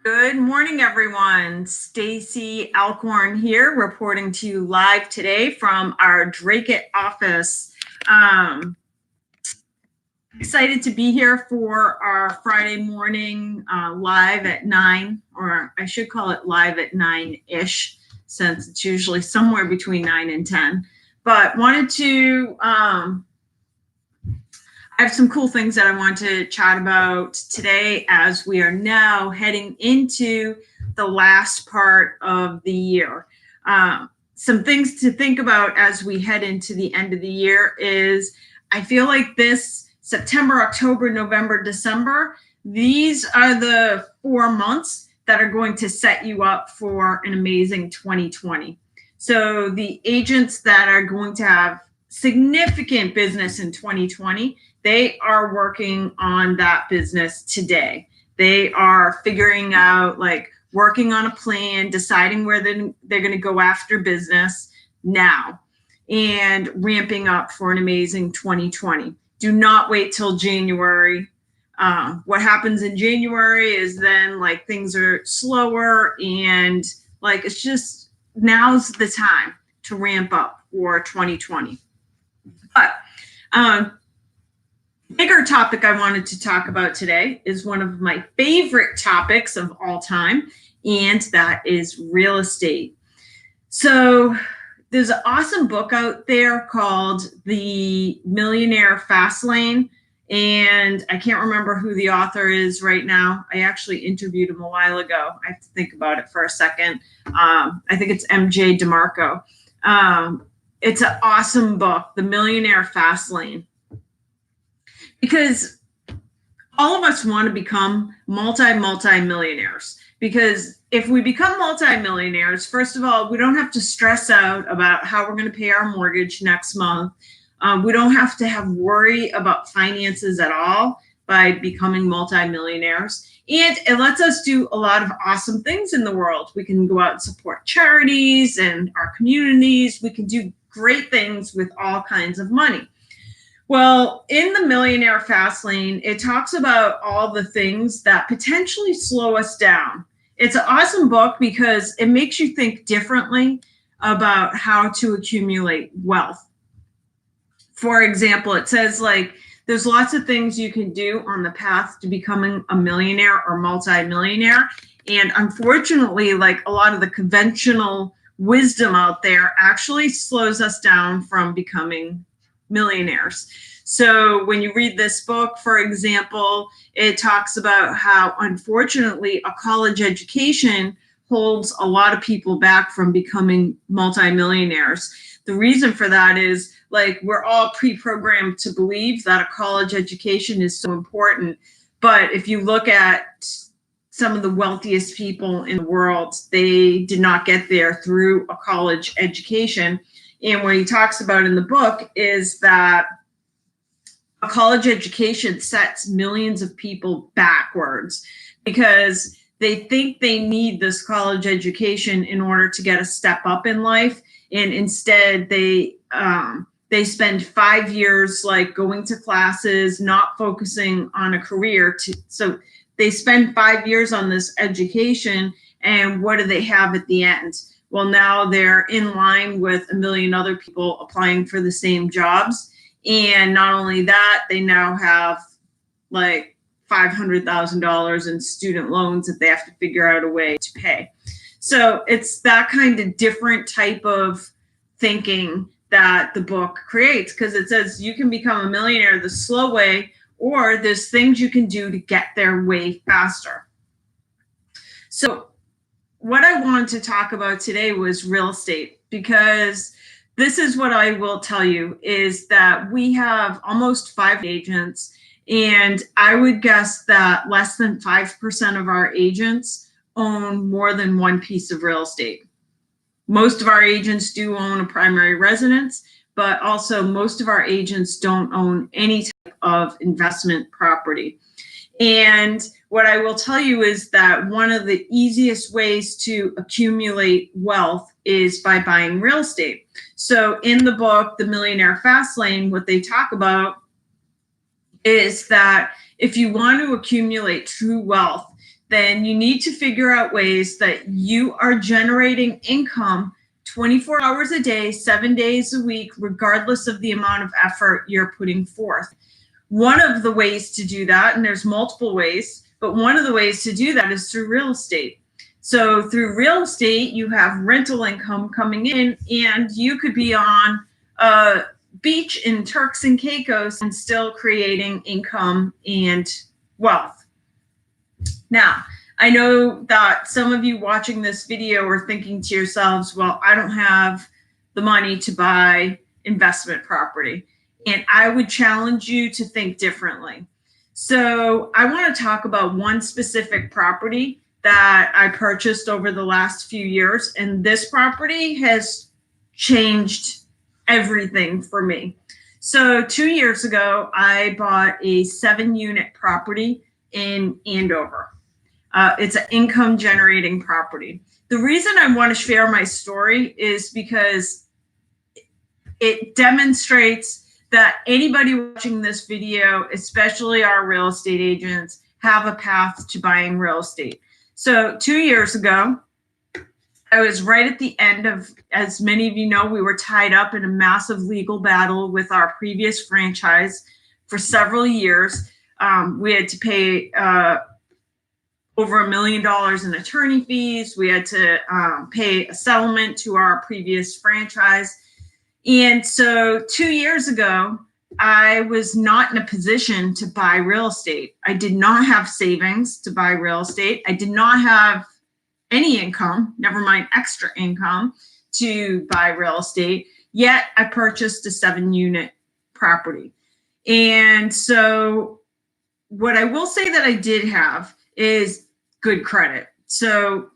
Good morning, everyone. Stacey Alcorn here, reporting to you live today from our Dracut office. Excited to be here for our Friday morning live at 9, or I should call it live at 9-ish, since it's usually somewhere between 9 and 10. But wanted to I have some cool things that I want to chat about today as we are now heading into the last part of the year. Some things to think about as we head into the end of the year is I feel like this September, October, November, December, these are the 4 months that are going to set you up for an amazing 2020. So the agents that are going to have significant business in 2020, they are working on that business today. They are figuring out, like, working on a plan, deciding where they're going to go after business now, and ramping up for an amazing 2020. Do not wait till January. What happens in January is then, like, things are slower, and, like, it's just now's the time to ramp up for 2020. But bigger topic I wanted to talk about today is one of my favorite topics of all time, and that is real estate. So there's an awesome book out there called The Millionaire Fast Lane, and I can't remember who the author is right now. I actually interviewed him a while ago. I have to think about it for a second. I think it's MJ DeMarco. It's an awesome book, The Millionaire Fast Lane, because all of us want to become multi-millionaires. Because if we become multi-millionaires, first of all, we don't have to stress out about how we're going to pay our mortgage next month. We don't have to have worry about finances at all by becoming multi-millionaires. And it lets us do a lot of awesome things in the world. We can go out and support charities and our communities. We can do great things with all kinds of money. Well, in the Millionaire Fast Lane, it talks about all the things that potentially slow us down. It's an awesome book because it makes you think differently about how to accumulate wealth. For example, it says, like, there's lots of things you can do on the path to becoming a millionaire or multi-millionaire. And unfortunately, like, a lot of the conventional wisdom out there actually slows us down from becoming millionaires. So when you read this book, for example, it talks about how, unfortunately, a college education holds a lot of people back from becoming multimillionaires. The reason for that is, like, we're all pre-programmed to believe that a college education is so important. But if you look at some of the wealthiest people in the world, they did not get there through a college education. And what he talks about in the book is that a college education sets millions of people backwards because they think they need this college education in order to get a step up in life. And instead they spend 5 years, like, going to classes, not focusing on a career. So they spend 5 years on this education, and what do they have at the end? Well, now they're in line with a million other people applying for the same jobs. And not only that, they now have, like, $500,000 in student loans that they have to figure out a way to pay. So it's that kind of different type of thinking that the book creates, because it says you can become a millionaire the slow way, or there's things you can do to get there way faster. So what I wanted to talk about today was real estate, because this is what I will tell you is that we have almost 5 agents, and I would guess that less than 5% of our agents own more than one piece of real estate. Most of our agents do own a primary residence, but also most of our agents don't own any type of investment property. And what I will tell you is that one of the easiest ways to accumulate wealth is by buying real estate. So in the book, The Millionaire Fast Lane, what they talk about is that if you want to accumulate true wealth, then you need to figure out ways that you are generating income 24 hours a day, 7 days a week, regardless of the amount of effort you're putting forth. One of the ways to do that, and there's multiple ways, but one of the ways to do that is through real estate. So through real estate, you have rental income coming in, and you could be on a beach in Turks and Caicos and still creating income and wealth. Now, I know that some of you watching this video are thinking to yourselves, well, I don't have the money to buy investment property. And I would challenge you to think differently. So I want to talk about one specific property that I purchased over the last few years. And this property has changed everything for me. So 2 years ago, I bought a 7-unit property in Andover. It's an income generating property. The reason I want to share my story is because it demonstrates that anybody watching this video, especially our real estate agents, have a path to buying real estate. So 2 years ago, I was right at the end of, as many of you know, we were tied up in a massive legal battle with our previous franchise for several years. We had to pay over $1 million in attorney fees. We had to pay a settlement to our previous franchise. And so 2 years ago, I was not in a position to buy real estate. I did not have savings to buy real estate. I did not have any income, never mind extra income, to buy real estate. Yet I purchased a 7-unit property. And so what I will say that I did have is good credit. So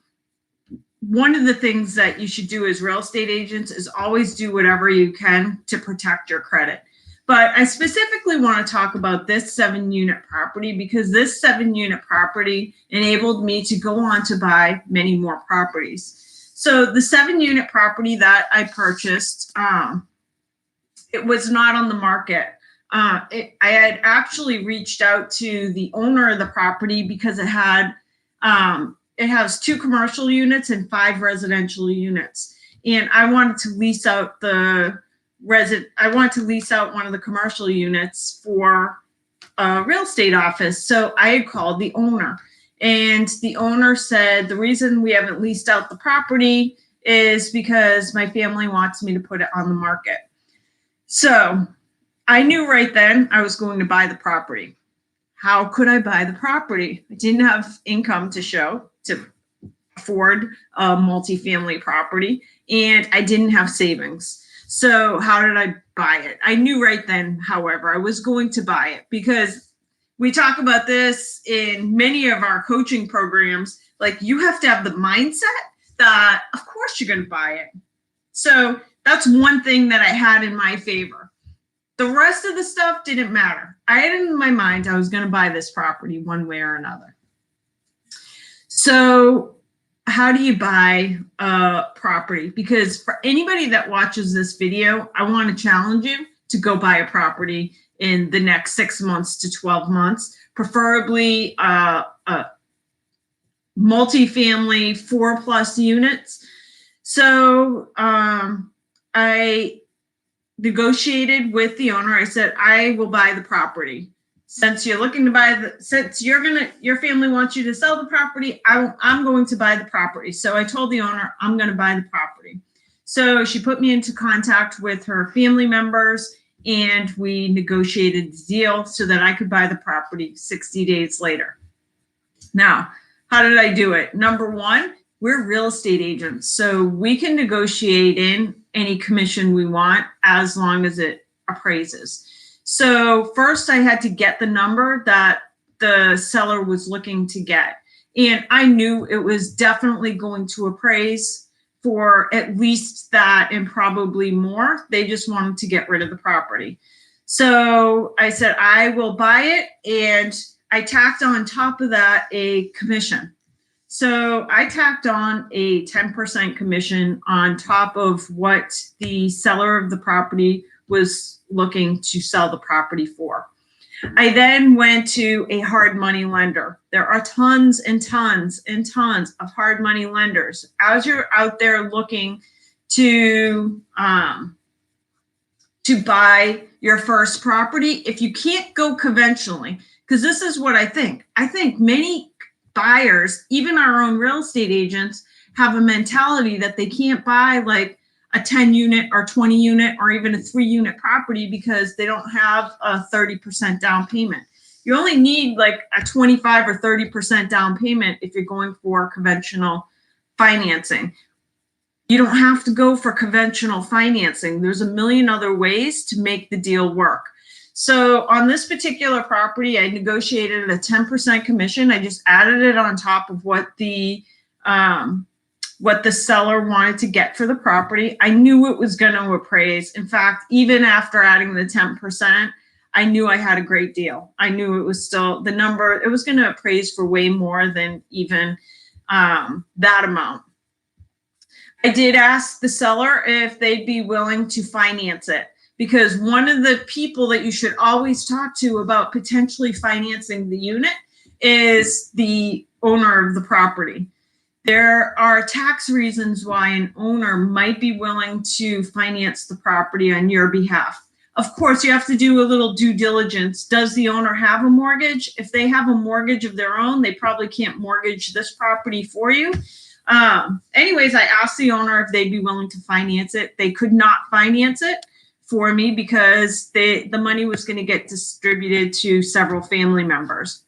one of the things that you should do as real estate agents is always do whatever you can to protect your credit. But I specifically want to talk about this 7-unit property because this 7-unit property enabled me to go on to buy many more properties. So the 7-unit property that I purchased, it was not on the market. I had actually reached out to the owner of the property because it has 2 commercial units and 5 residential units. And I wanted to lease out one of the commercial units for a real estate office. So I had called the owner, and the owner said, the reason we haven't leased out the property is because my family wants me to put it on the market. So I knew right then I was going to buy the property. How could I buy the property? I didn't have income to show to afford a multifamily property, and I didn't have savings. So how did I buy it? I knew right then, however, I was going to buy it because we talk about this in many of our coaching programs. Like, you have to have the mindset that, of course, you're going to buy it. So that's one thing that I had in my favor. The rest of the stuff didn't matter. I had in my mind I was going to buy this property one way or another. So how do you buy a property? Because for anybody that watches this video, I want to challenge you to go buy a property in the next 6 months to 12 months, preferably a multifamily 4+ units. So I negotiated with the owner. I said, I will buy the property. Since you're looking to buy since your family wants you to sell the property, I'm going to buy the property. So I told the owner, I'm going to buy the property. So she put me into contact with her family members, and we negotiated the deal so that I could buy the property 60 days later. Now, how did I do it? Number one, we're real estate agents, so we can negotiate in any commission we want as long as it appraises. So first I had to get the number that the seller was looking to get. And I knew it was definitely going to appraise for at least that and probably more. They just wanted to get rid of the property. So I said, I will buy it. And I tacked on top of that a commission. So I tacked on a 10% commission on top of what the seller of the property was looking to sell the property for. I then went to a hard money lender. There are tons and tons and tons of hard money lenders. As you're out there looking to buy your first property, if you can't go conventionally, because this is what I think. I think many buyers, even our own real estate agents, have a mentality that they can't buy like a 10 unit or 20 unit or even a 3-unit property because they don't have a 30% down payment. You only need like a 25 or 30% down payment if you're going for conventional financing. You don't have to go for conventional financing. There's a million other ways to make the deal work. So on this particular property, I negotiated a 10% commission. I just added it on top of what the seller wanted to get for the property. I knew it was going to appraise. In fact, even after adding the 10%, I knew I had a great deal. I knew it was still the number, it was going to appraise for way more than even that amount. I did ask the seller if they'd be willing to finance it, because one of the people that you should always talk to about potentially financing the unit is the owner of the property. There are tax reasons why an owner might be willing to finance the property on your behalf. Of course, you have to do a little due diligence. Does the owner have a mortgage? If they have a mortgage of their own, they probably can't mortgage this property for you. Anyways, I asked the owner if they'd be willing to finance it. They could not finance it for me because the money was going to get distributed to several family members.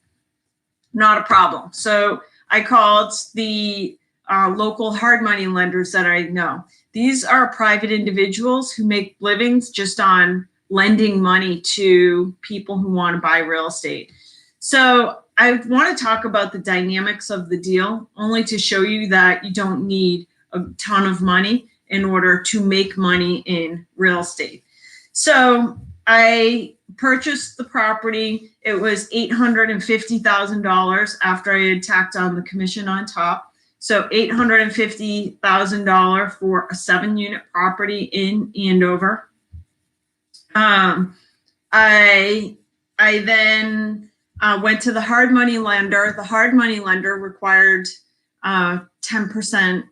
Not a problem. So I called the local hard money lenders that I know. These are private individuals who make livings just on lending money to people who want to buy real estate. So I want to talk about the dynamics of the deal, only to show you that you don't need a ton of money in order to make money in real estate. So I purchased the property. It was $850,000 after I had tacked on the commission on top. So $850,000 for a 7-unit property in Andover. I then went to the hard money lender. The hard money lender required 10%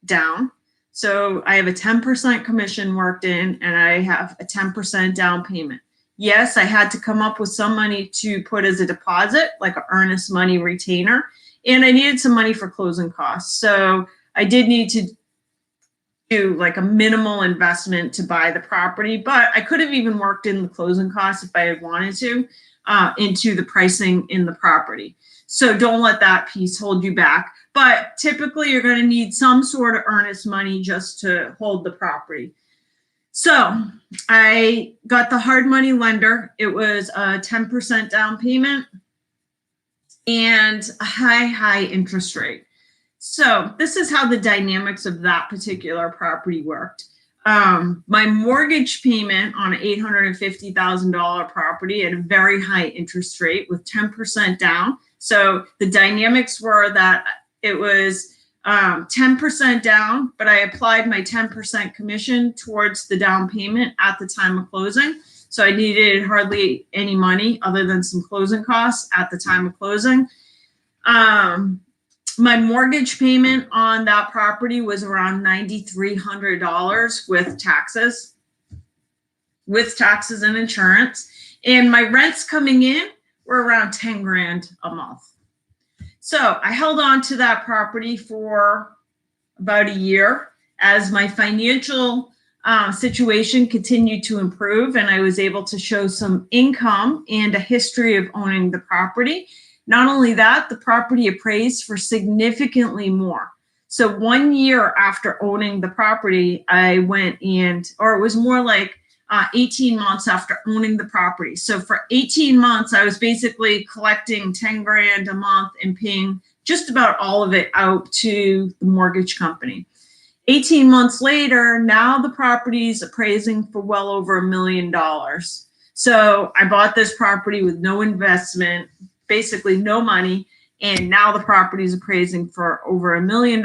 down. So I have a 10% commission worked in, and I have a 10% down payment. Yes, I had to come up with some money to put as a deposit, like an earnest money retainer, and I needed some money for closing costs. So I did need to do like a minimal investment to buy the property, but I could have even worked in the closing costs if I had wanted to into the pricing in the property. So don't let that piece hold you back. But typically you're going to need some sort of earnest money just to hold the property. So I got the hard money lender. It was a 10% down payment and a high interest rate. So this is how the dynamics of that particular property worked. My mortgage payment on an $850,000 property at a very high interest rate with 10% down. So the dynamics were that it was 10% down, but I applied my 10% commission towards the down payment at the time of closing. So I needed hardly any money other than some closing costs at the time of closing. My mortgage payment on that property was around $9,300 with taxes and insurance. And my rents coming in were around 10 grand a month. So I held on to that property for about a year as my financial situation continued to improve, and I was able to show some income and a history of owning the property. Not only that, the property appraised for significantly more. So 1 year after owning the property, I went or it was more like 18 months after owning the property. So for 18 months, I was basically collecting 10 grand a month and paying just about all of it out to the mortgage company. 18 months later, now the property's appraising for well over $1 million. So I bought this property with no investment, basically no money, and now the property is appraising for over $1 million.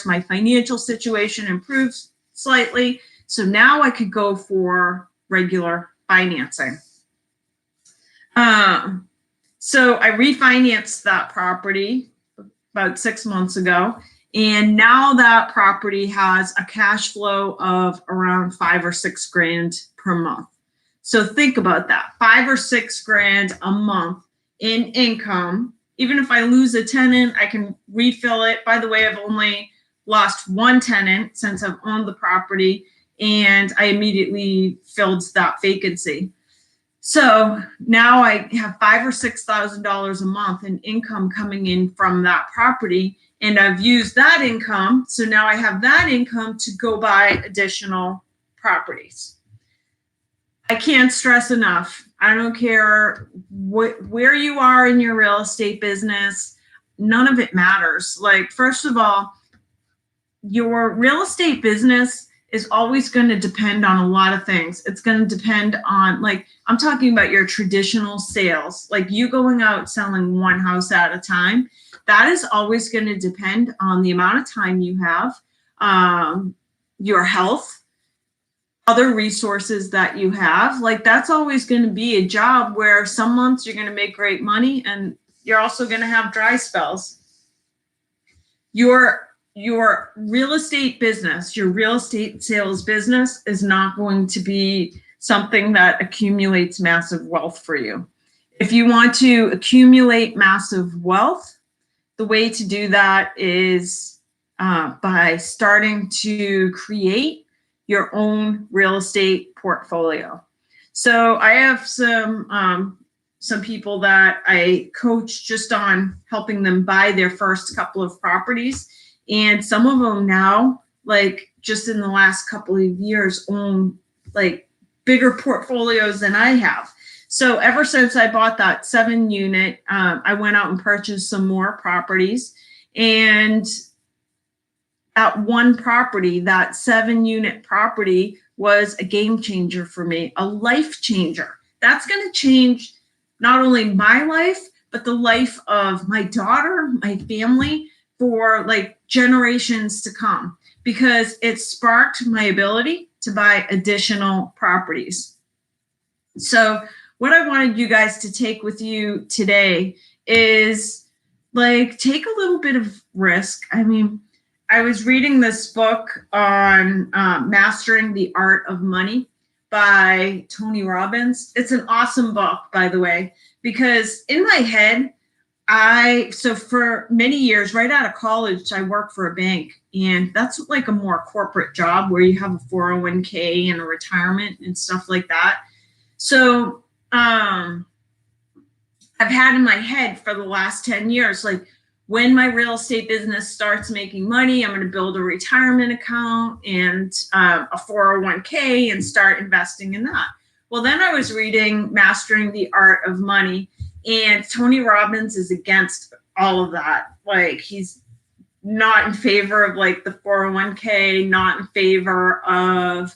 My financial situation improves slightly, so now I could go for regular financing. So I refinanced that property about 6 months ago. And now that property has a cash flow of around 5 or 6 grand per month. So think about that, 5 or 6 grand a month in income. Even if I lose a tenant, I can refill it. By the way, I've only lost one tenant since I've owned the property, and I immediately filled that vacancy. So now I have $5,000 or $6,000 a month in income coming in from that property, and I've used that income. So now I have that income to go buy additional properties. I can't stress enough. I don't care where you are in your real estate business. None of it matters. Like, first of all, your real estate business is always going to depend on a lot of things. It's going to depend on, like, I'm talking about your traditional sales, like you going out selling one house at a time. That is always going to depend on the amount of time you have, your health, other resources that you have. Like, that's always going to be a job where some months you're going to make great money and you're also going to have dry spells. Your real estate business, your real estate sales business is not going to be something that accumulates massive wealth for you. If you want to accumulate massive wealth, the way to do that is by starting to create your own real estate portfolio. So I have some people that I coach just on helping them buy their first couple of properties. And some of them now, like just in the last couple of years, own like bigger portfolios than I have. So ever since I bought that 7-unit, I went out and purchased some more properties. And that one property, that 7-unit property, was a game changer for me, a life changer. That's going to change not only my life, but the life of my daughter, my family, for like generations to come, because it sparked my ability to buy additional properties. So what I wanted you guys to take with you today is, like, take a little bit of risk. I mean, I was reading this book on Mastering the Art of Money by Tony Robbins. It's an awesome book, by the way, because in my head, so for many years, right out of college, I worked for a bank, and that's like a more corporate job where you have a 401k and a retirement and stuff like that. So I've had in my head for the last 10 years, like, when my real estate business starts making money, I'm going to build a retirement account and a 401k and start investing in that. Well, then I was reading Mastering the Art of Money, and Tony Robbins is against all of that. Like, he's not in favor of like the 401k, not in favor of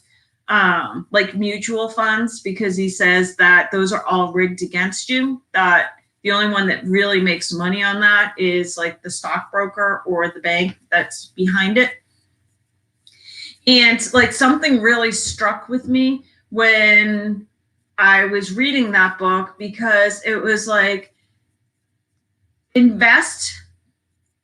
like mutual funds, because he says that those are all rigged against you, that the only one that really makes money on that is like the stockbroker or the bank that's behind it. And like, something really struck with me when I was reading that book, because it was like, invest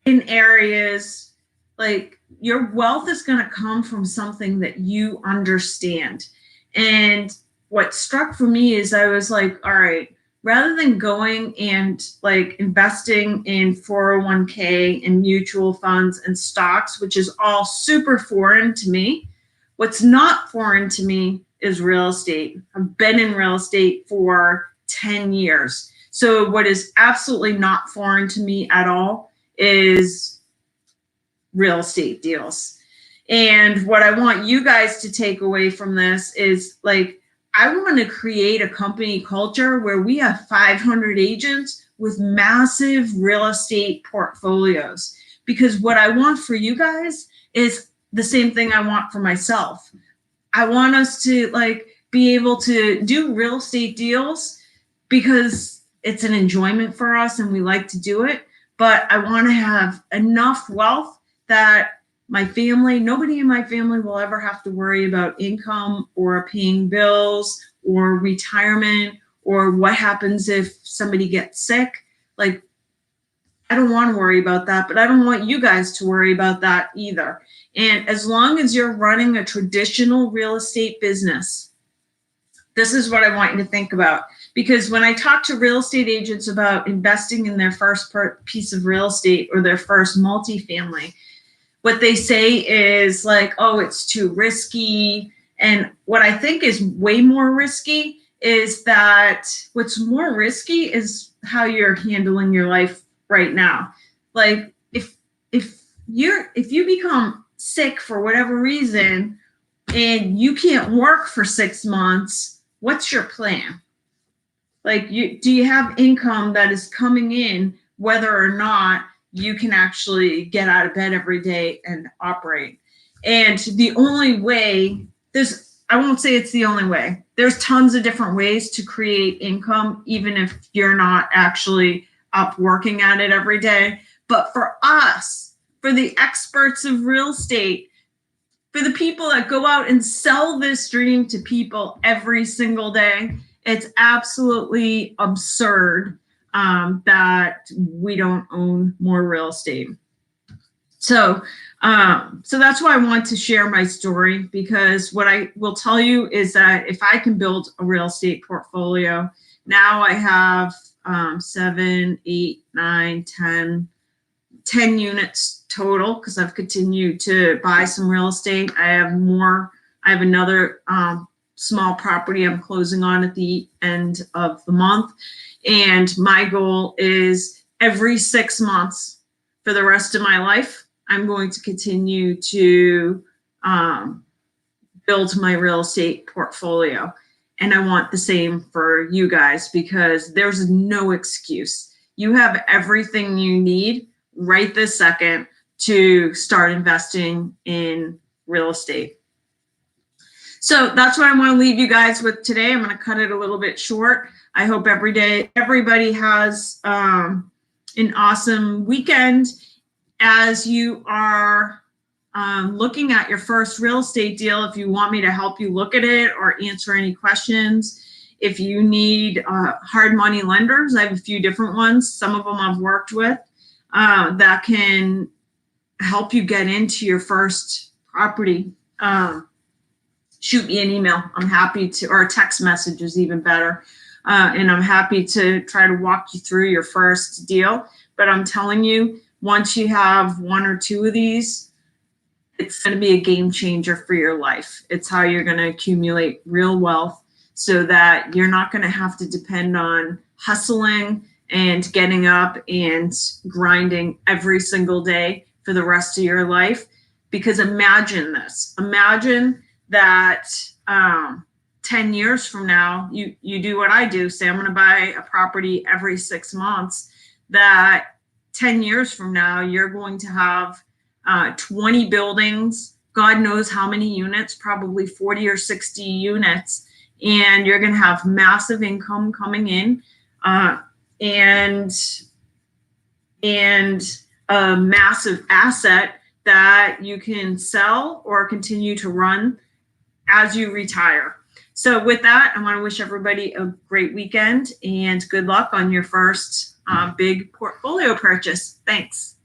in areas, like, your wealth is going to come from something that you understand. And what struck for me is, I was like, all right, rather than going and like investing in 401k and mutual funds and stocks, which is all super foreign to me, what's not foreign to me is real estate. I've been in real estate for 10 years. So what is absolutely not foreign to me at all is real estate deals. And what I want you guys to take away from this is, like, I want to create a company culture where we have 500 agents with massive real estate portfolios. Because what I want for you guys is the same thing I want for myself. I want us to like be able to do real estate deals because it's an enjoyment for us and we like to do it. But I want to have enough wealth that my family, nobody in my family will ever have to worry about income or paying bills or retirement or what happens if somebody gets sick. Like, I don't want to worry about that, but I don't want you guys to worry about that either. And as long as you're running a traditional real estate business, this is what I want you to think about. Because when I talk to real estate agents about investing in their first piece of real estate or their first multifamily, what they say is like, oh, it's too risky. And what I think is way more risky is that what's more risky is how you're handling your life right now. Like if you become sick for whatever reason and you can't work for 6 months, what's your plan? Like, do you have income that is coming in whether or not you can actually get out of bed every day and operate? And the only way, I won't say it's the only way. There's tons of different ways to create income, even if you're not actually up working at it every day. But for us, for the experts of real estate, for the people that go out and sell this dream to people every single day, it's absolutely absurd that we don't own more real estate. So that's why I want to share my story, because what I will tell you is that if I can build a real estate portfolio, now I have 7, 8, 9, 10 units total, because I've continued to buy some real estate. I have another small property I'm closing on at the end of the month. And my goal is every 6 months for the rest of my life, I'm going to continue to build my real estate portfolio. And I want the same for you guys, because there's no excuse. You have everything you need right this second to start investing in real estate. So that's what I want to leave you guys with today. I'm going to cut it a little bit short. I hope everybody has an awesome weekend. As you are looking at your first real estate deal, if you want me to help you look at it or answer any questions, if you need hard money lenders, I have a few different ones. Some of them I've worked with that can help you get into your first property. Shoot me an email. I'm happy to, or a text message is even better. And I'm happy to try to walk you through your first deal. But I'm telling you, once you have 1 or 2 of these, it's going to be a game changer for your life. It's how you're going to accumulate real wealth, so that you're not going to have to depend on hustling and getting up and grinding every single day for the rest of your life. Because imagine this. Imagine that 10 years from now, you do what I do. Say I'm going to buy a property every 6 months. That 10 years from now, you're going to have 20 buildings, God knows how many units, probably 40 or 60 units. And you're going to have massive income coming in and a massive asset that you can sell or continue to run as you retire. So with that, I want to wish everybody a great weekend and good luck on your first big portfolio purchase. Thanks.